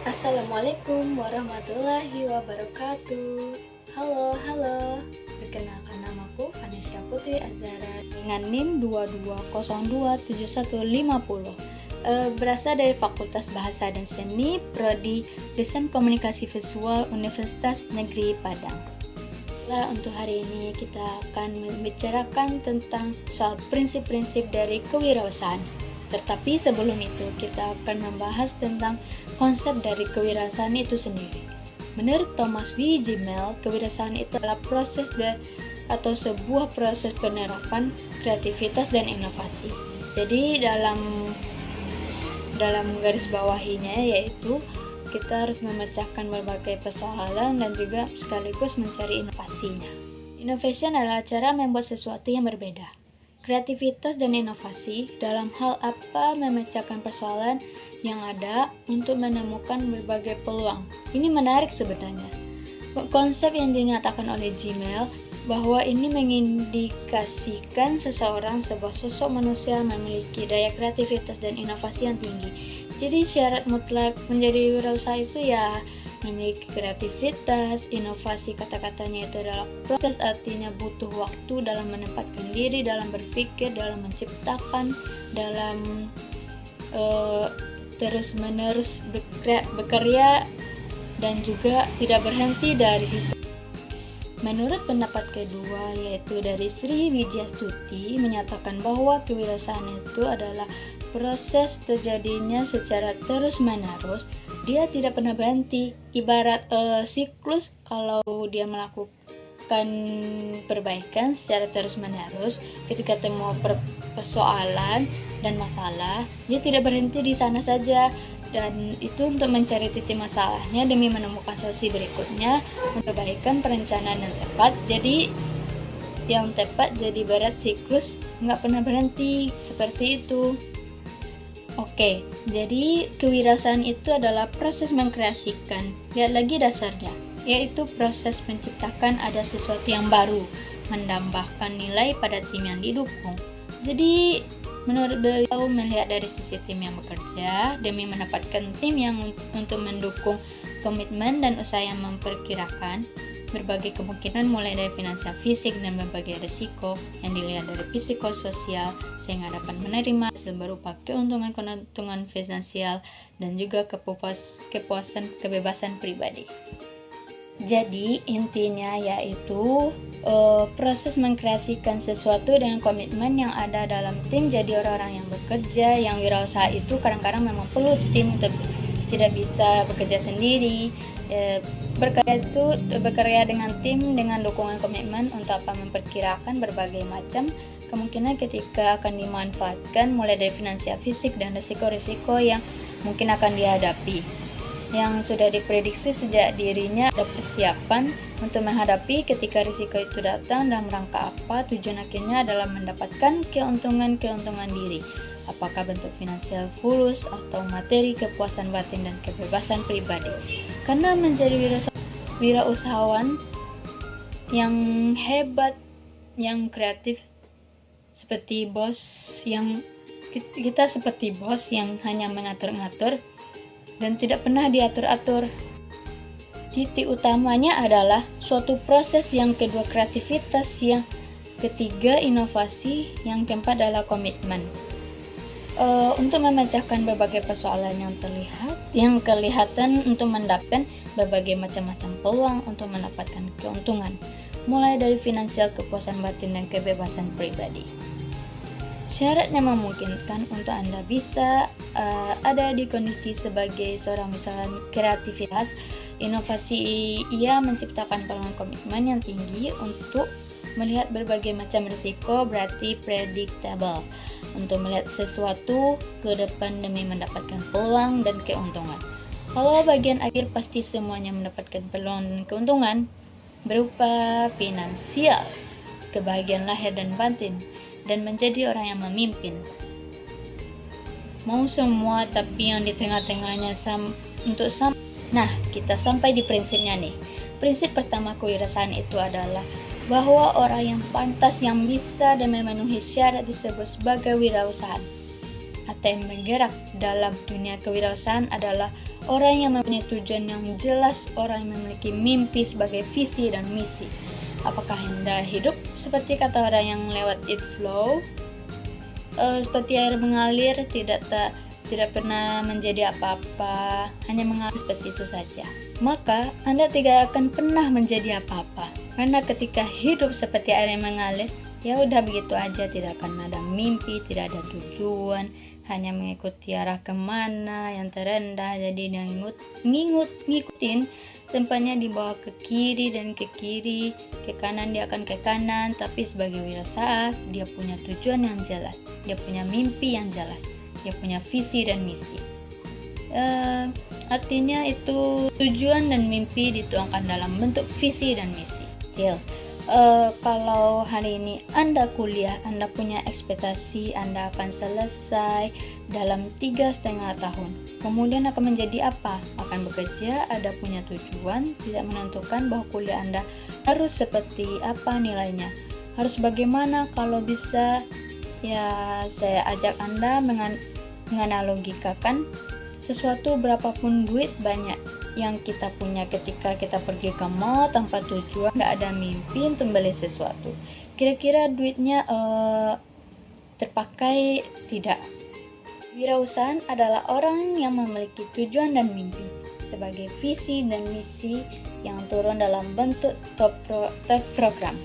Assalamualaikum warahmatullahi wabarakatuh. Halo. Perkenalkan, namaku Anisha Putri Azhara dengan NIM 22027150. Berasal dari Fakultas Bahasa dan Seni, Prodi Desain Komunikasi Visual Universitas Negeri Padang. Untuk hari ini kita akan membicarakan tentang soal prinsip-prinsip dari kewirausahaan. Tetapi sebelum itu kita akan membahas tentang konsep dari kewirausahaan itu sendiri. Menurut Thomas W. Gemmell, kewirausahaan itu adalah proses atau sebuah proses penerapan kreativitas dan inovasi. Jadi dalam garis bawahinya yaitu kita harus memecahkan berbagai persoalan dan juga sekaligus mencari inovasinya. Innovation adalah cara membuat sesuatu yang berbeda. Kreativitas dan inovasi dalam hal apa memecahkan persoalan yang ada untuk menemukan berbagai peluang. Ini menarik sebenarnya. Konsep yang dinyatakan oleh Gemmell bahwa ini mengindikasikan seseorang sebuah sosok manusia memiliki daya kreativitas dan inovasi yang tinggi. Jadi syarat mutlak menjadi wirausaha itu ya memiliki kreativitas, inovasi. Kata-katanya itu adalah proses, artinya butuh waktu dalam menempatkan diri, dalam berpikir, dalam menciptakan, dalam terus-menerus bekerja dan juga tidak berhenti dari situ. Menurut pendapat kedua, yaitu dari Sri Widyastuti, menyatakan bahwa kewirausahaan itu adalah proses terjadinya secara terus-menerus. Dia tidak pernah berhenti, ibarat siklus. Kalau dia melakukan perbaikan secara terus-menerus, ketika temu persoalan dan masalah, dia tidak berhenti di sana saja. Dan itu untuk mencari titik masalahnya demi menemukan solusi berikutnya, memperbaikan perencanaan yang tepat. Jadi yang tepat, jadi berat siklus, nggak pernah berhenti, seperti itu. Oke, jadi kewirausahaan itu adalah proses mengkreasikan. Lihat lagi dasarnya, yaitu proses menciptakan ada sesuatu yang baru, menambahkan nilai pada tim yang didukung. Jadi menurut beliau, melihat dari sisi tim yang bekerja demi mendapatkan tim yang untuk mendukung komitmen dan usaha yang memperkirakan berbagai kemungkinan mulai dari finansial, fisik, dan berbagai risiko yang dilihat dari psikososial sehingga dapat menerima hasil berupa keuntungan finansial dan juga kepuasan kebebasan pribadi. Jadi intinya yaitu proses mengkreasikan sesuatu dengan komitmen yang ada dalam tim. Jadi orang-orang yang bekerja, yang wirausaha itu kadang-kadang memang perlu tim, untuk tidak bisa bekerja sendiri. Bekerja dengan tim dengan dukungan komitmen untuk memperkirakan berbagai macam kemungkinan ketika akan dimanfaatkan, mulai dari finansial, fisik, dan risiko-risiko yang mungkin akan dihadapi, yang sudah diprediksi sejak dirinya ada persiapan untuk menghadapi ketika risiko itu datang. Dalam rangka apa? Tujuan akhirnya adalah mendapatkan keuntungan diri, apakah bentuk finansial fulus atau materi, kepuasan batin, dan kebebasan pribadi. Karena menjadi wirausahawan yang hebat, yang kreatif, seperti bos yang hanya mengatur-ngatur dan tidak pernah diatur-atur. Titik utamanya adalah suatu proses, yang kedua kreativitas, yang ketiga inovasi, yang keempat adalah komitmen. Untuk memecahkan berbagai persoalan yang kelihatan untuk mendapatkan berbagai macam-macam peluang untuk mendapatkan keuntungan, mulai dari finansial, kepuasan batin, dan kebebasan pribadi. Syaratnya memungkinkan untuk Anda bisa ada di kondisi sebagai seorang misalnya kreativitas, inovasi. Ia menciptakan peluang, komitmen yang tinggi untuk melihat berbagai macam risiko, berarti predictable, untuk melihat sesuatu ke depan demi mendapatkan peluang dan keuntungan. Kalau bagian akhir pasti semuanya mendapatkan peluang dan keuntungan berupa finansial, kebahagiaan lahir dan batin, dan menjadi orang yang memimpin. Mau semua, tapi yang di tengah-tengahnya Nah, kita sampai di prinsipnya nih. Prinsip pertama kewirausahaan itu adalah bahwa orang yang pantas, yang bisa dan memenuhi syarat disebut sebagai wirausahaan. Atau yang bergerak dalam dunia kewirausahaan adalah orang yang mempunyai tujuan yang jelas, orang yang memiliki mimpi sebagai visi dan misi. Apakah Anda hidup seperti kata orang yang lewat it flow, seperti air mengalir, tidak pernah menjadi apa-apa, hanya mengalir seperti itu saja? Maka Anda tidak akan pernah menjadi apa-apa, karena ketika hidup seperti air yang mengalir, ya udah begitu aja, tidak akan ada mimpi, tidak ada tujuan, hanya mengikuti arah kemana yang terendah. Jadi dia ngikutin tempatnya, dibawa ke kiri dan ke kiri, ke kanan dia akan ke kanan. Tapi sebagai wirausaha, dia punya tujuan yang jelas, dia punya mimpi yang jelas, dia punya visi dan misi. Artinya itu tujuan dan mimpi dituangkan dalam bentuk visi dan misi. Kalau hari ini Anda kuliah, Anda punya ekspektasi Anda akan selesai dalam 3,5 tahun. Kemudian akan menjadi apa? Akan bekerja, Anda punya tujuan, tidak menentukan bahwa kuliah Anda harus seperti apa nilainya. Harus bagaimana, kalau bisa ya saya ajak Anda menganalogikakan sesuatu, berapapun duit banyak yang kita punya ketika kita pergi ke mall tanpa tujuan, nggak ada mimpi untuk beli sesuatu, kira-kira duitnya terpakai tidak? Wirausahaan adalah orang yang memiliki tujuan dan mimpi sebagai visi dan misi yang turun dalam bentuk terprogram.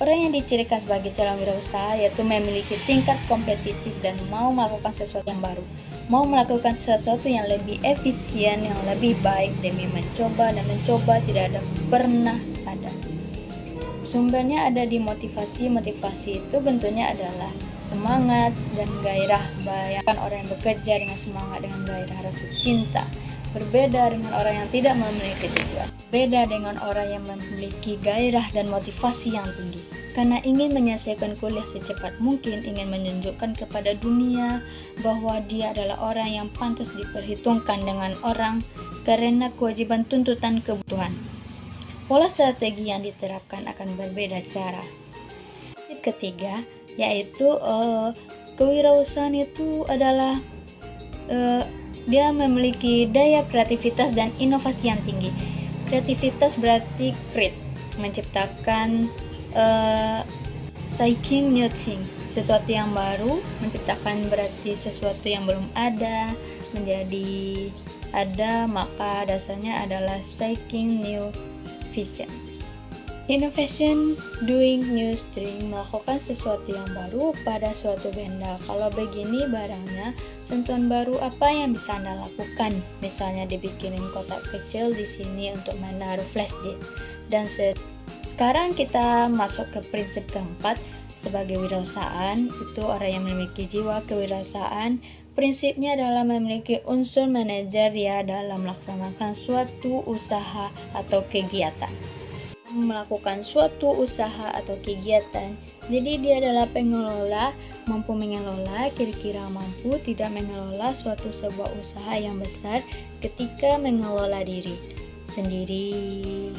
Orang yang dicirikan sebagai calon wirausaha yaitu memiliki tingkat kompetitif dan mau melakukan sesuatu yang baru, mau melakukan sesuatu yang lebih efisien, yang lebih baik, demi mencoba dan mencoba, tidak ada pernah ada. Sumbernya ada di motivasi. Motivasi itu bentuknya adalah semangat dan gairah. Bayangkan orang yang bekerja dengan semangat, dengan gairah, rasa cinta. Berbeda dengan orang yang tidak memiliki tujuan. Beda dengan orang yang memiliki gairah dan motivasi yang tinggi. Karena ingin menyelesaikan kuliah secepat mungkin, ingin menunjukkan kepada dunia bahwa dia adalah orang yang pantas diperhitungkan dengan orang karena kewajiban tuntutan kebutuhan. Pola strategi yang diterapkan akan berbeda cara. Ketiga, yaitu kewirausahaan itu adalah dia memiliki daya kreativitas dan inovasi yang tinggi. Kreativitas berarti create, menciptakan seeking new thing, sesuatu yang baru. Menciptakan berarti sesuatu yang belum ada menjadi ada, maka dasarnya adalah seeking new vision. Innovation, doing new thing, melakukan sesuatu yang baru pada suatu benda. Kalau begini barangnya, sentuhan baru apa yang bisa Anda lakukan? Misalnya dibikinin kotak kecil di sini untuk menaruh flash disk. Dan sekarang kita masuk ke prinsip keempat. Sebagai wirausahaan, itu orang yang memiliki jiwa kewirausahaan. Prinsipnya adalah memiliki unsur manajerial dalam melaksanakan suatu usaha atau kegiatan. Melakukan suatu usaha atau kegiatan, jadi dia adalah pengelola, mampu mengelola, kira-kira mampu tidak mengelola suatu sebuah usaha yang besar ketika mengelola diri sendiri.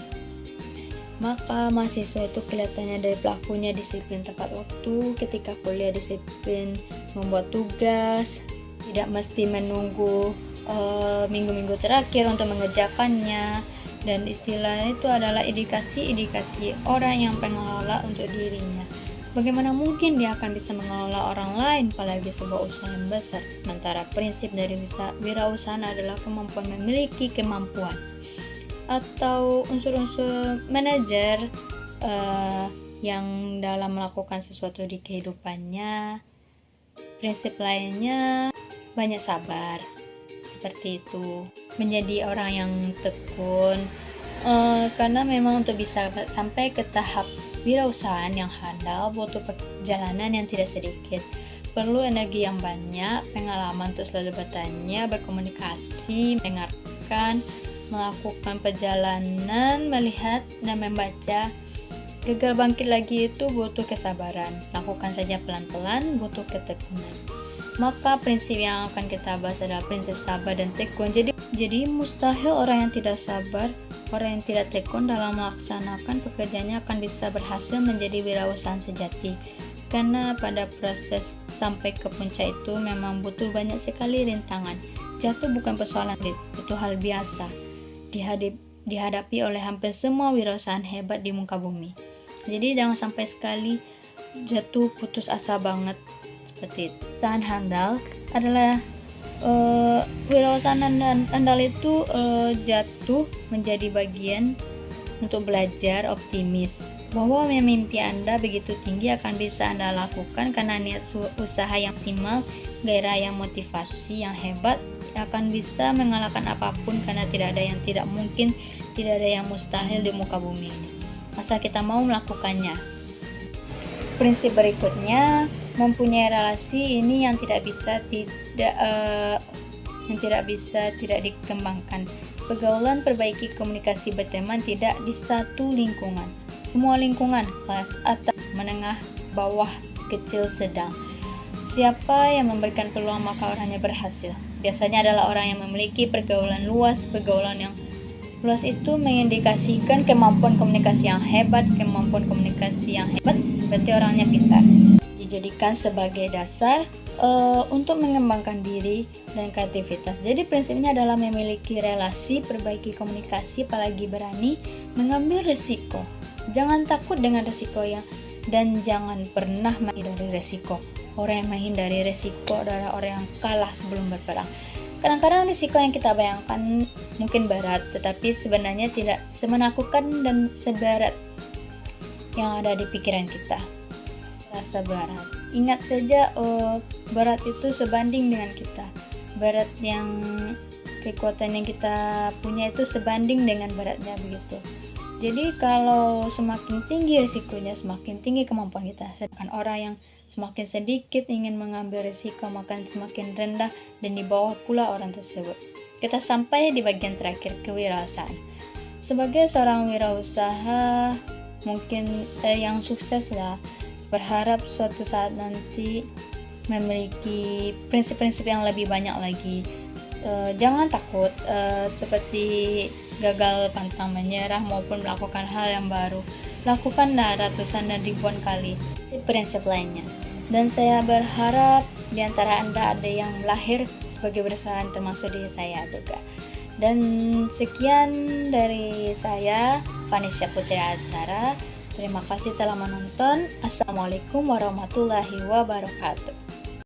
Maka mahasiswa itu kelihatannya dari pelakunya disiplin tepat waktu, ketika kuliah disiplin membuat tugas, tidak mesti menunggu minggu-minggu terakhir untuk mengerjakannya. Dan istilah itu adalah indikasi orang yang pengelola untuk dirinya. Bagaimana mungkin dia akan bisa mengelola orang lain, apalagi sebuah usaha yang besar? Sementara prinsip dari wirausahaan adalah kemampuan memiliki kemampuan atau unsur-unsur manajer yang dalam melakukan sesuatu di kehidupannya. Prinsip lainnya banyak sabar, seperti itu. Menjadi orang yang tekun, karena memang untuk bisa sampai ke tahap wirausahaan yang handal butuh perjalanan yang tidak sedikit, perlu energi yang banyak, pengalaman untuk selalu bertanya, berkomunikasi, mendengarkan, melakukan perjalanan, melihat dan membaca. Gagal bangkit lagi itu butuh kesabaran, lakukan saja pelan-pelan, butuh ketekunan. Maka prinsip yang akan kita bahas adalah prinsip sabar dan tekun. Jadi mustahil orang yang tidak sabar, orang yang tidak tekun dalam melaksanakan pekerjaannya akan bisa berhasil menjadi wirausahaan sejati. Karena pada proses sampai ke puncak itu memang butuh banyak sekali rintangan. jatuh bukan persoalan itu hal biasa dihadapi oleh hampir semua wirausahaan hebat di muka bumi. Jadi jangan sampai sekali jatuh putus asa banget seperti itu. Usaha handal adalah wirausahaan andal itu jatuh menjadi bagian untuk belajar optimis bahwa mimpi Anda begitu tinggi akan bisa Anda lakukan karena niat usaha yang maksimal, gairah yang motivasi yang hebat akan bisa mengalahkan apapun karena tidak ada yang tidak mungkin, tidak ada yang mustahil di muka bumi ini. Asal kita mau melakukannya. Prinsip berikutnya, mempunyai relasi ini yang tidak bisa tidak dikembangkan. Pergaulan perbaiki komunikasi berteman tidak di satu lingkungan. Semua lingkungan, kelas atas, menengah, bawah, kecil, sedang. Siapa yang memberikan peluang maka orangnya berhasil. Biasanya adalah orang yang memiliki pergaulan luas. Pergaulan yang luas itu mengindikasikan kemampuan komunikasi yang hebat. Kemampuan komunikasi yang hebat berarti orangnya pintar. Dijadikan sebagai dasar untuk mengembangkan diri dan kreativitas. Jadi prinsipnya adalah memiliki relasi, perbaiki komunikasi, apalagi berani mengambil risiko. Jangan takut dengan risiko dan jangan pernah menghindari risiko. Orang yang menghindari risiko adalah orang yang kalah sebelum berperang. Kadang-kadang risiko yang kita bayangkan mungkin berat, tetapi sebenarnya tidak semenakutkan dan seberat yang ada di pikiran kita. Rasa berat. Ingat saja, berat itu sebanding dengan kita. Berat yang kekuatan yang kita punya itu sebanding dengan beratnya begitu. Jadi kalau semakin tinggi risikonya, semakin tinggi kemampuan kita. Sedangkan orang yang semakin sedikit ingin mengambil risiko, maka semakin rendah dan di bawah pula orang tersebut. Kita sampai di bagian terakhir, kewirausahaan. Sebagai seorang wirausaha mungkin yang sukses lah, berharap suatu saat nanti memiliki prinsip-prinsip yang lebih banyak lagi. Jangan takut seperti gagal, pantang menyerah maupun melakukan hal yang baru. Lakukanlah ratusan dan ribuan kali prinsip lainnya. Dan saya berharap di antara Anda ada yang lahir sebagai wirausahaan, termasuk diri saya juga. Dan sekian dari saya, Vanisha Putri Azhara. Terima kasih telah menonton. Assalamualaikum warahmatullahi wabarakatuh.